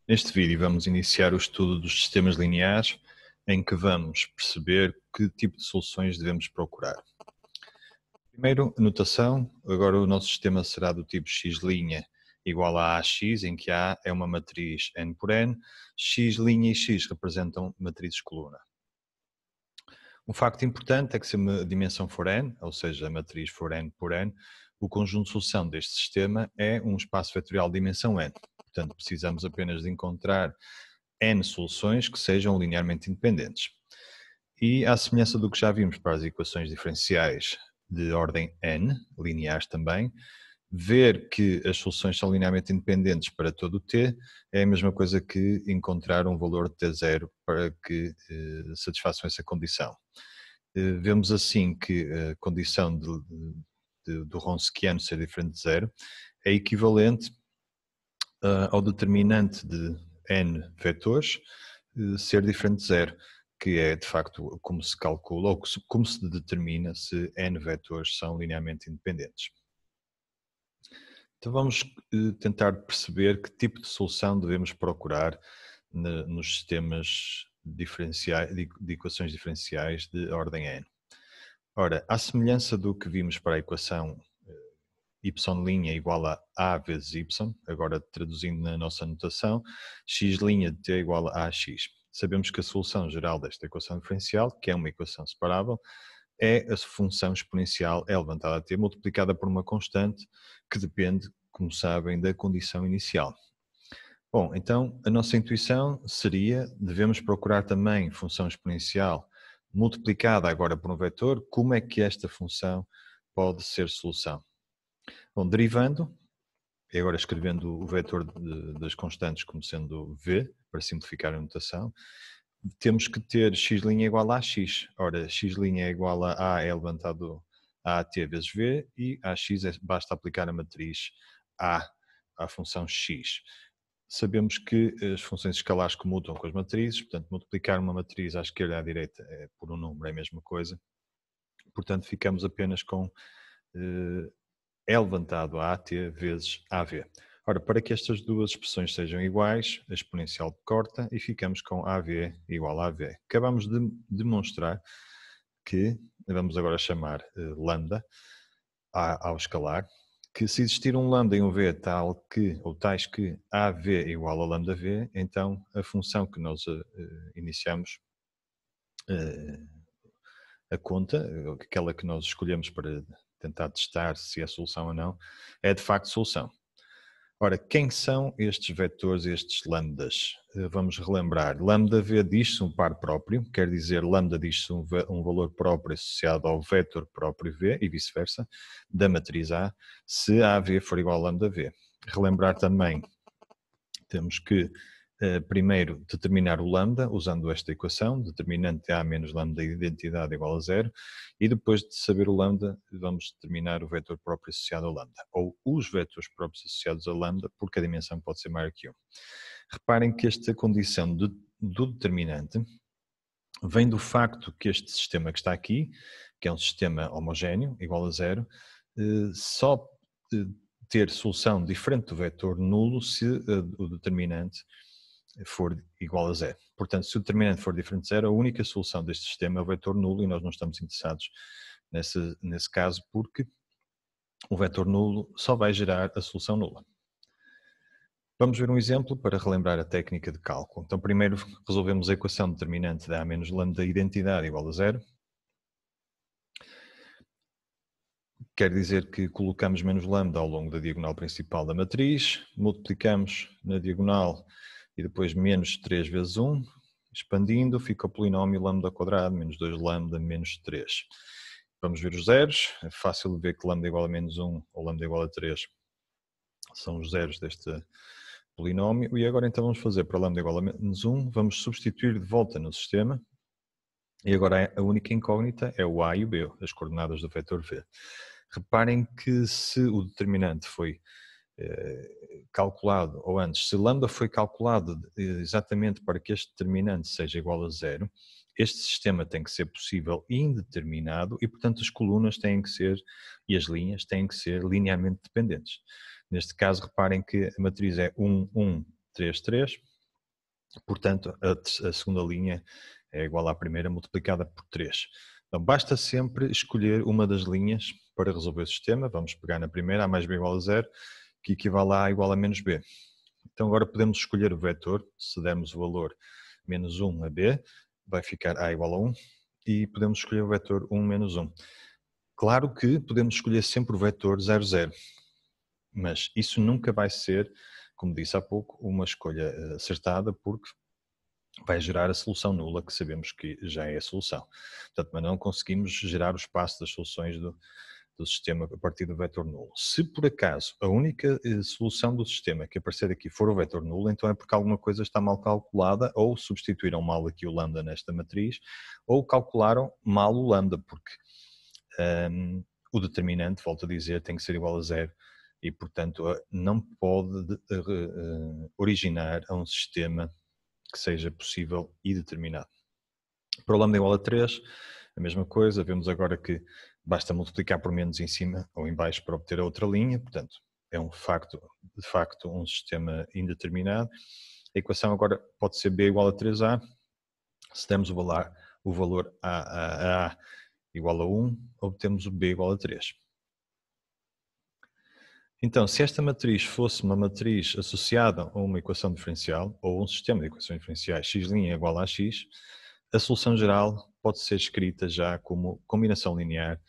Neste vídeo vamos iniciar o estudo dos sistemas lineares, em que vamos perceber que tipo de soluções devemos procurar. Primeiro, a notação. Agora o nosso sistema será do tipo x' igual a ax, em que A é uma matriz n por n, x' e x representam matrizes coluna. Um facto importante é que se a dimensão for n, ou seja, a matriz for n por n, o conjunto de solução deste sistema é um espaço vetorial de dimensão n. Portanto, precisamos apenas de encontrar n soluções que sejam linearmente independentes. E, à semelhança do que já vimos para as equações diferenciais de ordem n, lineares também, ver que as soluções são linearmente independentes para todo o t é a mesma coisa que encontrar um valor de t0 para que satisfaçam essa condição. Vemos assim que a condição do Wronskiano ser diferente de zero é equivalente ao determinante de n vetores ser diferente de zero, que é de facto como se calcula ou como se determina se n vetores são linearmente independentes. Então vamos tentar perceber que tipo de solução devemos procurar nos sistemas diferenciais, de equações diferenciais de ordem n. Ora, à semelhança do que vimos para a equação y' igual a A vezes y, agora traduzindo na nossa notação, x' de t igual a ax. Sabemos que a solução geral desta equação diferencial, que é uma equação separável, é a função exponencial e elevada a t multiplicada por uma constante que depende, como sabem, da condição inicial. Bom, então a nossa intuição seria, devemos procurar também função exponencial multiplicada agora por um vetor. Como é que esta função pode ser solução? Bom, derivando, e agora escrevendo o vetor das constantes como sendo v, para simplificar a notação, temos que ter x' igual a x. Ora, x' é igual a A elevado a t vezes v, e a x basta aplicar a matriz A à função x. Sabemos que as funções escalares comutam com as matrizes, portanto, multiplicar uma matriz à esquerda e à direita por um número é a mesma coisa. Portanto, ficamos apenas com é levantado a AT vezes AV. Ora, para que estas duas expressões sejam iguais, a exponencial corta e ficamos com AV igual a AV. Acabamos de demonstrar que, vamos agora chamar lambda ao escalar, que se existir um lambda e um v tais que AV igual a lambda V, então a função que nós iniciamos a conta, aquela que nós escolhemos para tentar testar se é solução ou não, é de facto solução. Ora, quem são estes vetores, estes lambdas? Vamos relembrar. Lambda V diz-se um par próprio, quer dizer, lambda diz-se um valor próprio associado ao vetor próprio V e vice-versa, da matriz A, se AV for igual a lambda V. Relembrar também, temos que primeiro determinar o lambda usando esta equação, determinante A menos lambda de identidade igual a zero, e depois de saber o lambda vamos determinar o vetor próprio associado ao lambda, ou os vetores próprios associados a lambda, porque a dimensão pode ser maior que 1. Reparem que esta condição do determinante vem do facto que este sistema que está aqui, que é um sistema homogéneo, igual a zero, só ter solução diferente do vetor nulo se o determinante for igual a zero. Portanto, se o determinante for diferente de zero, a única solução deste sistema é o vetor nulo, e nós não estamos interessados nesse caso, porque o vetor nulo só vai gerar a solução nula. Vamos ver um exemplo para relembrar a técnica de cálculo. Então, primeiro resolvemos a equação determinante de A menos lambda identidade igual a zero. Quer dizer que colocamos menos lambda ao longo da diagonal principal da matriz, multiplicamos na diagonal e depois menos 3 vezes 1, expandindo, fica o polinómio lambda ao quadrado, menos 2 lambda, menos 3. Vamos ver os zeros, é fácil de ver que lambda igual a menos 1 ou lambda igual a 3 são os zeros deste polinómio. E agora então vamos fazer para lambda igual a menos 1, vamos substituir de volta no sistema, e agora a única incógnita é o A e o B, as coordenadas do vetor V. Reparem que se o determinante foi calculado, ou antes, se lambda foi calculado exatamente para que este determinante seja igual a zero, este sistema tem que ser possível indeterminado e, portanto, as colunas têm que ser, e as linhas têm que ser linearmente dependentes. Neste caso, reparem que a matriz é 1, 1, 3, 3, Portanto, a segunda linha é igual à primeira multiplicada por 3. Então, basta sempre escolher uma das linhas para resolver o sistema. Vamos pegar na primeira, A mais B igual a 0, que equivale a A igual a menos B. Então, agora podemos escolher o vetor. Se dermos o valor menos 1 a B, vai ficar A igual a 1. E podemos escolher o vetor 1 menos 1. Claro que podemos escolher sempre o vetor 0, 0. Mas isso nunca vai ser, como disse há pouco, uma escolha acertada, porque vai gerar a solução nula, que sabemos que já é a solução. Portanto, mas não conseguimos gerar o espaço das soluções do sistema a partir do vetor nulo. Se por acaso a única solução do sistema que aparecer aqui for o vetor nulo, então é porque alguma coisa está mal calculada, ou substituíram mal aqui o lambda nesta matriz, ou calcularam mal o lambda, porque o determinante, volto a dizer, tem que ser igual a 0 e, portanto, não pode originar a um sistema que seja possível e determinado. Para o lambda igual a 3, a mesma coisa, vemos agora que basta multiplicar por menos em cima ou em baixo para obter a outra linha, portanto, é de facto um sistema indeterminado. A equação agora pode ser B igual a 3A, se dermos o valor A igual a 1, obtemos o B igual a 3. Então, se esta matriz fosse uma matriz associada a uma equação diferencial, ou um sistema de equações diferenciais x' igual a x, a solução geral pode ser escrita já como combinação linear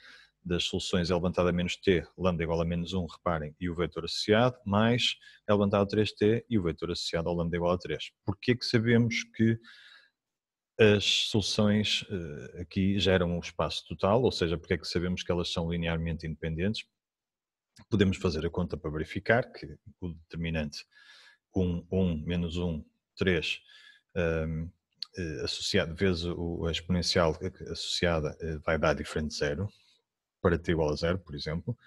das soluções L levantada a menos t, lambda igual a menos 1, reparem, e o vetor associado, mais L levantada a 3t e o vetor associado ao lambda igual a 3. Porquê que sabemos que as soluções aqui geram um espaço total, ou seja, porque é que sabemos que elas são linearmente independentes? Podemos fazer a conta para verificar que o determinante 1, menos 1, 3, associado vezes a exponencial associada vai dar diferente zero, para t igual a 0, por exemplo.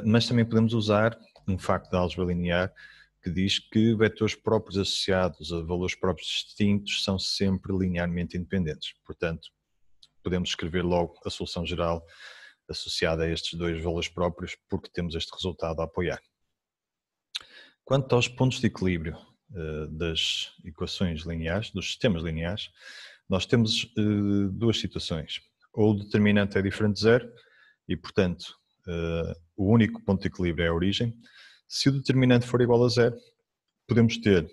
Mas também podemos usar um facto da álgebra linear que diz que vetores próprios associados a valores próprios distintos são sempre linearmente independentes. Portanto, podemos escrever logo a solução geral associada a estes dois valores próprios, porque temos este resultado a apoiar. Quanto aos pontos de equilíbrio das equações lineares, dos sistemas lineares, nós temos duas situações. Ou o determinante é diferente de zero e, portanto, o único ponto de equilíbrio é a origem. Se o determinante for igual a zero, podemos ter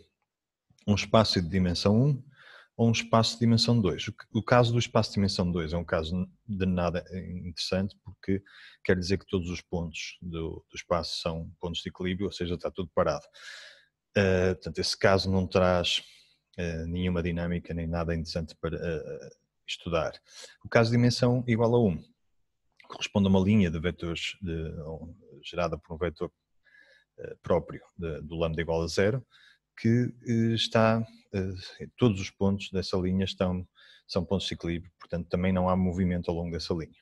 um espaço de dimensão 1 ou um espaço de dimensão 2. O caso do espaço de dimensão 2 é um caso de nada interessante, porque quer dizer que todos os pontos do espaço são pontos de equilíbrio, ou seja, está tudo parado. Portanto, esse caso não traz nenhuma dinâmica nem nada interessante para estudar. O caso de dimensão igual a 1 corresponde a uma linha de vetores gerada por um vetor próprio do lambda igual a 0, que está, todos os pontos dessa linha são pontos de equilíbrio, portanto também não há movimento ao longo dessa linha.